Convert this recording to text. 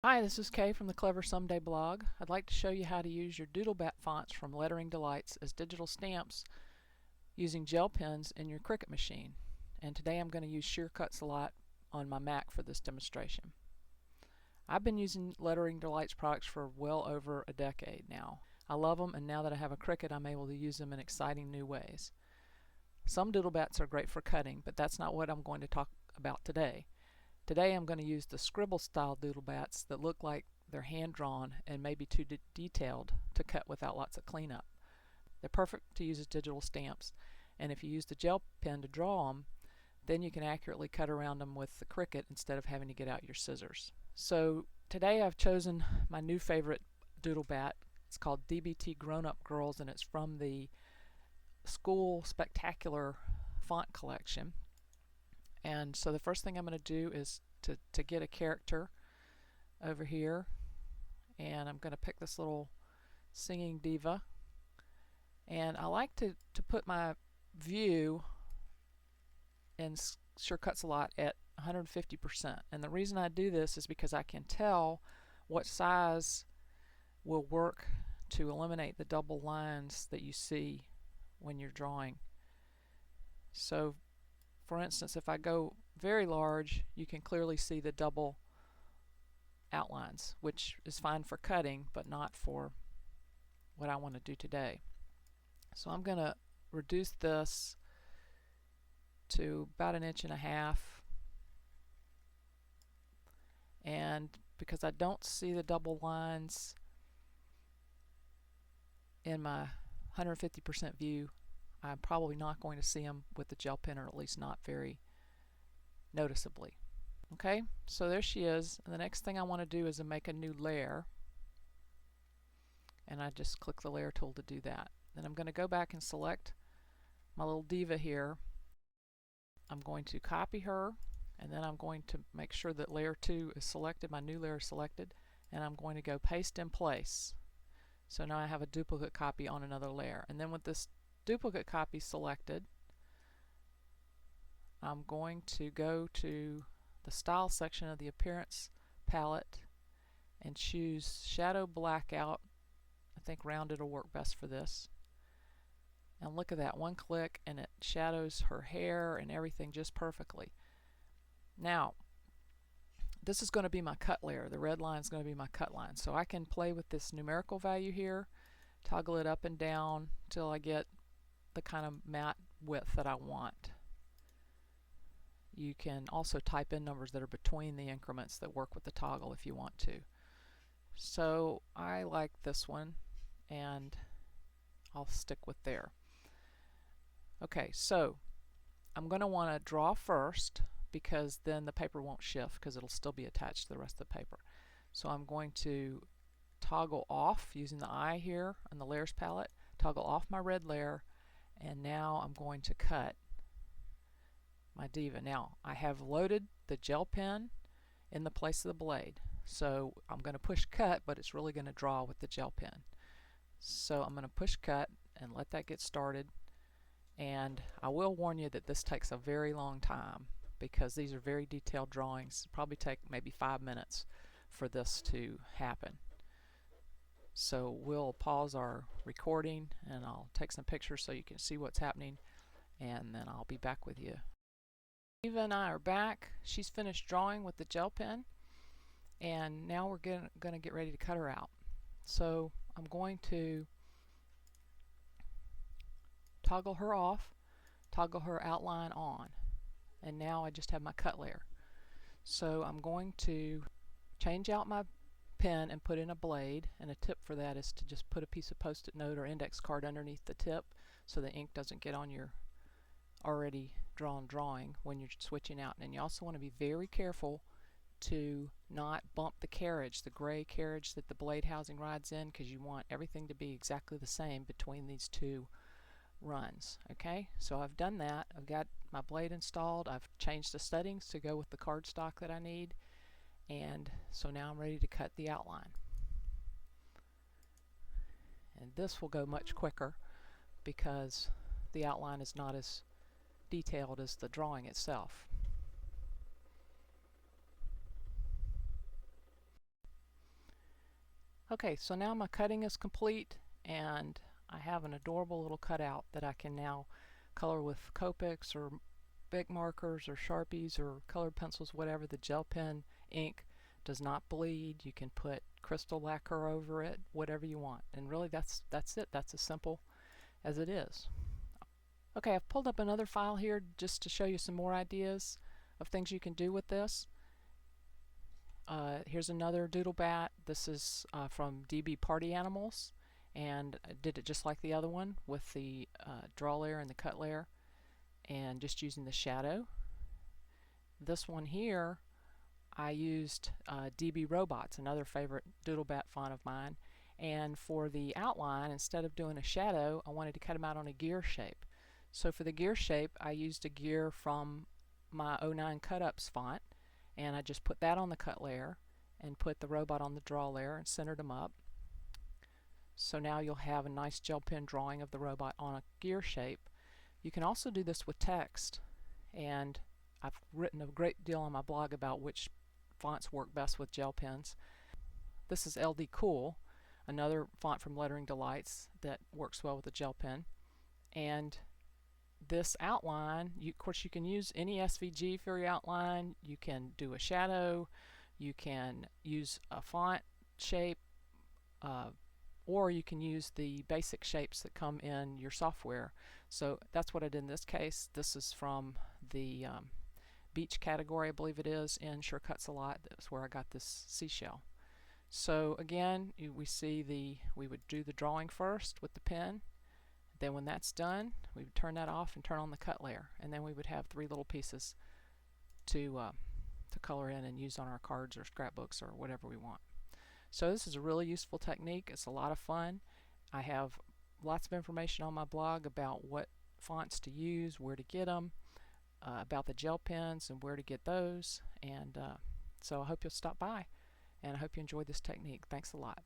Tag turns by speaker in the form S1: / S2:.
S1: Hi, this is Kay from the Clever Someday blog. I'd like to show you how to use your Doodlebat fonts from Lettering Delights as digital stamps using gel pens in your Cricut machine. And today I'm going to use shear cuts a lot on my Mac for this demonstration. I've been using Lettering Delights products for well over a decade now. I love them, and now that I have a Cricut, I'm able to use them in exciting new ways. Some Doodlebats are great for cutting, but that's not what I'm going to talk about today. Today I'm going to use the scribble style Doodlebats that look like they're hand-drawn and maybe too detailed to cut without lots of cleanup. They're perfect to use as digital stamps, and if you use the gel pen to draw them, then you can accurately cut around them with the Cricut instead of having to get out your scissors. So today I've chosen my new favorite Doodlebat. It's called DBT Grown Up Girls, and it's from the School Spectacular font collection. And so the first thing I'm going to do is to get a character over here, and I'm going to pick this little singing diva, and I like to put my view in Sure Cuts a Lot at 150%, and the reason I do this is because I can tell what size will work to eliminate the double lines that you see when you're drawing. So for instance, if I go very large, you can clearly see the double outlines, which is fine for cutting, but not for what I want to do today. So I'm going to reduce this to about 1.5 inches. And because I don't see the double lines in my 150% view, I'm probably not going to see them with the gel pen, or at least not very noticeably. Okay, so there she is, and the next thing I want to do is to make a new layer, and I just click the layer tool to do that. Then I'm going to go back and select my little diva here. I'm going to copy her, and then I'm going to make sure that layer 2 is selected, my new layer is selected, and I'm going to go paste in place. So now I have a duplicate copy on another layer, and then with this duplicate copy selected, I'm going to go to the style section of the appearance palette and choose shadow blackout. I think rounded will work best for this. And look at that, one click and it shadows her hair and everything just perfectly. Now this is going to be my cut layer. The red line is going to be my cut line, so I can play with this numerical value here, toggle it up and down till I get the kind of matte width that I want. You can also type in numbers that are between the increments that work with the toggle if you want to. So I like this one, and I'll stick with there. Okay, so I'm going to want to draw first, because then the paper won't shift because it'll still be attached to the rest of the paper. So I'm going to toggle off using the eye here on the layers palette, toggle off my red layer, and now I'm going to cut my diva. Now I have loaded the gel pen in the place of the blade, so I'm going to push cut, but it's really going to draw with the gel pen. So I'm going to push cut and let that get started, and I will warn you that this takes a very long time because these are very detailed drawings. It'll probably take maybe 5 minutes for this to happen. So we'll pause our recording and I'll take some pictures so you can see what's happening, and then I'll be back with you. Eva and I are back. She's finished drawing with the gel pen, and now we're going to get ready to cut her out. So I'm going to toggle her off, toggle her outline on, and now I just have my cut layer. So I'm going to change out my pen and put in a blade, and a tip for that is to just put a piece of post-it note or index card underneath the tip so the ink doesn't get on your already drawn drawing when you're switching out. And you also want to be very careful to not bump the carriage, the gray carriage that the blade housing rides in, because you want everything to be exactly the same between these two runs. Okay, so I've done that. I've got my blade installed. I've changed the settings to go with the cardstock that I need, and so now I'm ready to cut the outline. And this will go much quicker because the outline is not as detailed as the drawing itself. Okay, so now my cutting is complete and I have an adorable little cutout that I can now color with Copics or big markers or Sharpies or colored pencils, whatever. The gel pen ink does not bleed. You can put crystal lacquer over it, whatever you want. And really that's it. That's as simple as it is. Okay, I've pulled up another file here just to show you some more ideas of things you can do with this. Here's another doodle bat. This is from DB Party Animals, and I did it just like the other one with the draw layer and the cut layer and just using the shadow. This one here I used DB Robots, another favorite doodle bat font of mine, and for the outline, instead of doing a shadow, I wanted to cut them out on a gear shape. So for the gear shape, I used a gear from my 09 Cut-Ups font, and I just put that on the cut layer and put the robot on the draw layer and centered them up. So now you'll have a nice gel pen drawing of the robot on a gear shape. You can also do this with text, and I've written a great deal on my blog about which fonts work best with gel pens. This is LD Cool, another font from Lettering Delights that works well with a gel pen. And this outline, of course you can use any SVG for your outline. You can do a shadow, you can use a font shape, or you can use the basic shapes that come in your software. So that's what I did in this case. This is from the beach category, I believe it is, in Sure Cuts a Lot. That's where I got this seashell. So again, we would do the drawing first with the pen. Then when that's done, we would turn that off and turn on the cut layer, and then we would have three little pieces to color in and use on our cards or scrapbooks or whatever we want. So this is a really useful technique. It's a lot of fun. I have lots of information on my blog about what fonts to use, where to get them, about the gel pens and where to get those. And so I hope you'll stop by, and I hope you enjoyed this technique. Thanks a lot.